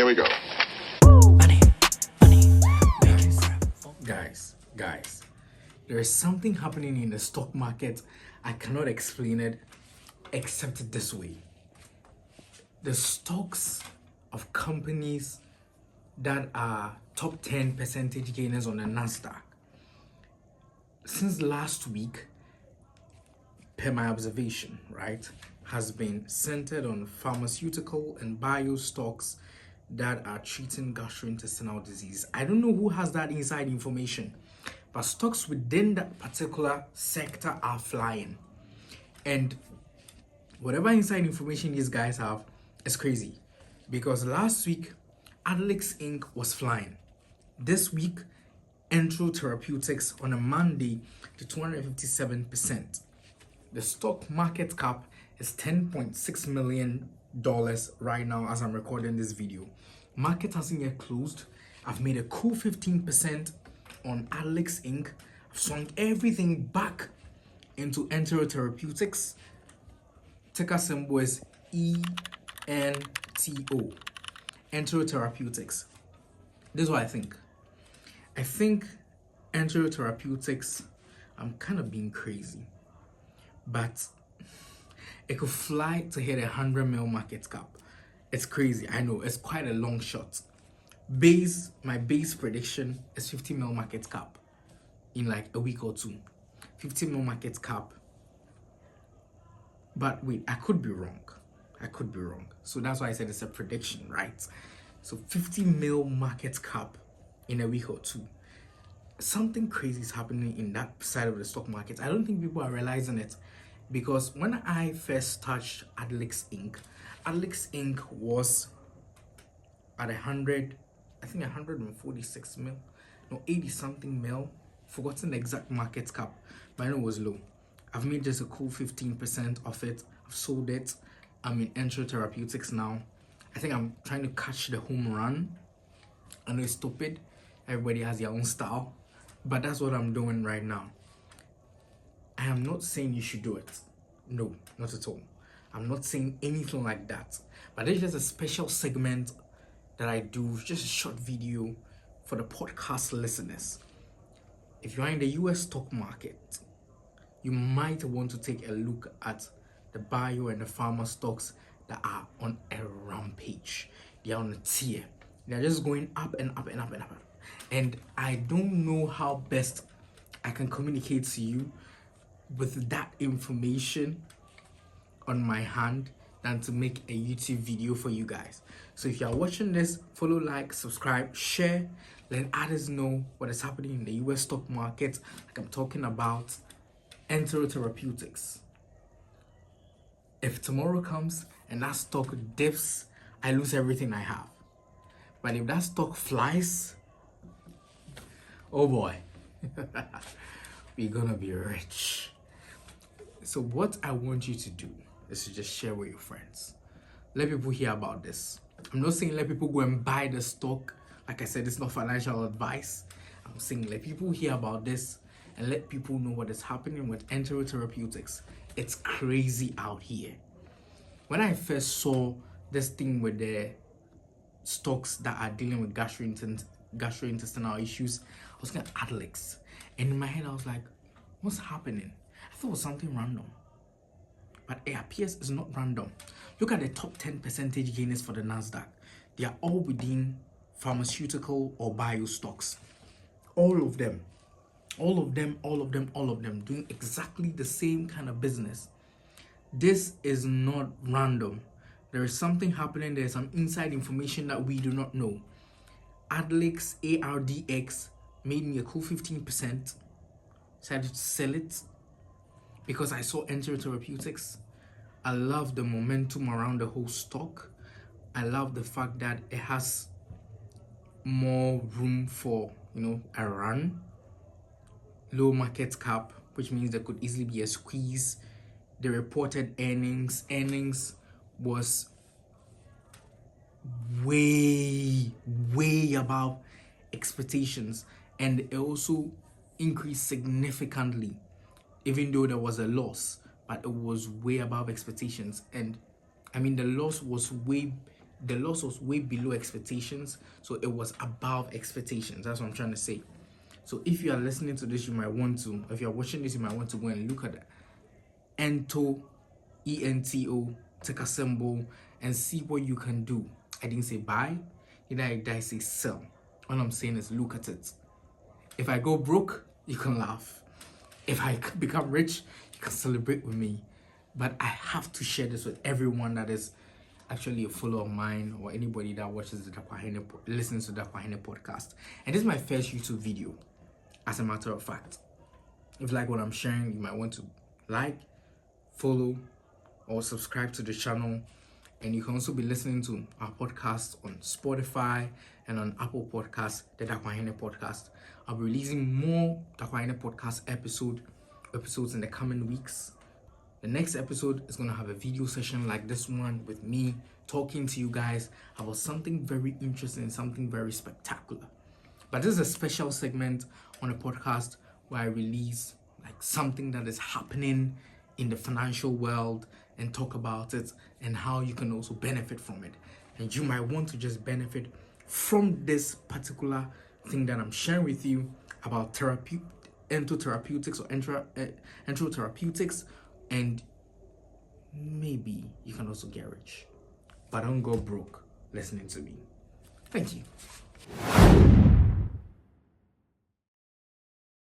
we go. Guys, there is something happening in the stock market. I cannot explain it except this way. The stocks of companies that are top 10 percentage gainers on the Nasdaq since last week, per my observation, right, has been centered on pharmaceutical and bio stocks that are treating gastrointestinal disease. I don't know who has that inside information, but stocks within that particular sector are flying. And whatever inside information these guys have is crazy. Because last week, Alex Inc. was flying. This week, ENTO Therapeutics on a Monday to 257%. The stock market cap is $10.6 million right now as I'm recording this video. Market hasn't yet closed. I've made a cool 15% on Alex Inc. I've swung everything back into ENTO Therapeutics. Ticker symbol is ENTO. ENTO Therapeutics. This is what I think. I think ENTO Therapeutics, I'm kind of being crazy, but it could fly to hit 100 mil market cap. It's crazy. I know it's quite a long shot. My base prediction is 50 mil market cap in like a week or two. 50 mil market cap. But wait, I could be wrong. So that's why I said it's a prediction, right? So 50 mil market cap in a week or two. Something crazy is happening in that side of the stock market. I don't think people are realizing it, because when I first touched Alex Inc. was at 146 mil, no, 80 something mil, forgotten the exact market cap, but I know it was low. I've made just a cool 15% of it. I've sold it. I'm in ENTO Therapeutics now. I think I'm trying to catch the home run. I know it's stupid. Everybody has their own style, but that's what I'm doing right now. I am not saying you should do it. No, not at all. I'm not saying anything like that. But there's just a special segment that I do, just a short video for the podcast listeners. If you are in the US stock market, you might want to take a look at the bio and the pharma stocks that are on a rampage. They are on a tier. They're just going up and up and up and up. And I don't know how best I can communicate to you with that information on my hand than to make a YouTube video for you guys. So if you are watching this, follow, like, subscribe, share, let others know what is happening in the US stock market. Like I'm talking about ENTO Therapeutics. If tomorrow comes and that stock dips, I lose everything I have. But if that stock flies, oh boy, we're gonna be rich. So what I want you to do is to just share with your friends. Let people hear about this. I'm not saying let people go and buy the stock. Like I said, it's not financial advice. I'm saying let people hear about this and let people know what is happening with ENTO Therapeutics. It's crazy out here. When I first saw this thing with the stocks that are dealing with gastrointestinal issues, I was looking at Alex. And in my head, I was like, what's happening? I thought it was something random. But it appears it's not random. Look at the top 10 percentage gainers for the Nasdaq. They are all within pharmaceutical or bio stocks. All of them doing exactly the same kind of business. This is not random. There is something happening. There's some inside information that we do not know. Alex, ARDX, made me a cool 15%. Decided to sell it because I saw ENTO Therapeutics. I love the momentum around the whole stock. I love the fact that it has more room for, a run. Low market cap, which means there could easily be a squeeze. The reported earnings was way above expectations, and it also increased significantly, even though there was a loss, but it was way above expectations. And I mean, the loss was way the loss was way below expectations, so it was above expectations. That's what I'm trying to say. So if you are listening to this, you might want to, if you're watching this, you might want to go and look at ENTO, ENTO, take a symbol and see what you can do. I didn't say buy, I say sell. All I'm saying is look at it. If I go broke, you can laugh. If I become rich, you can celebrate with me. But I have to share this with everyone that is actually a follower of mine or anybody that watches the listens to the Dakwahine podcast. And this is my first YouTube video, as a matter of fact. If you like what I'm sharing, you might want to like, follow, or subscribe to the channel. And you can also be listening to our podcast on Spotify and on Apple Podcasts, the Dakwahine podcast. I'll be releasing more Dakwahine podcast episodes in the coming weeks. The next episode is going to have a video session like this one with me talking to you guys about something very interesting, something very spectacular. But this is a special segment on a podcast where I release like something that is happening in the financial world and talk about it and how you can also benefit from it. And you might want to just benefit from this particular thing that I'm sharing with you about entotherapeutics or enterotherapeutics, and maybe you can also get rich. But don't go broke listening to me. Thank you.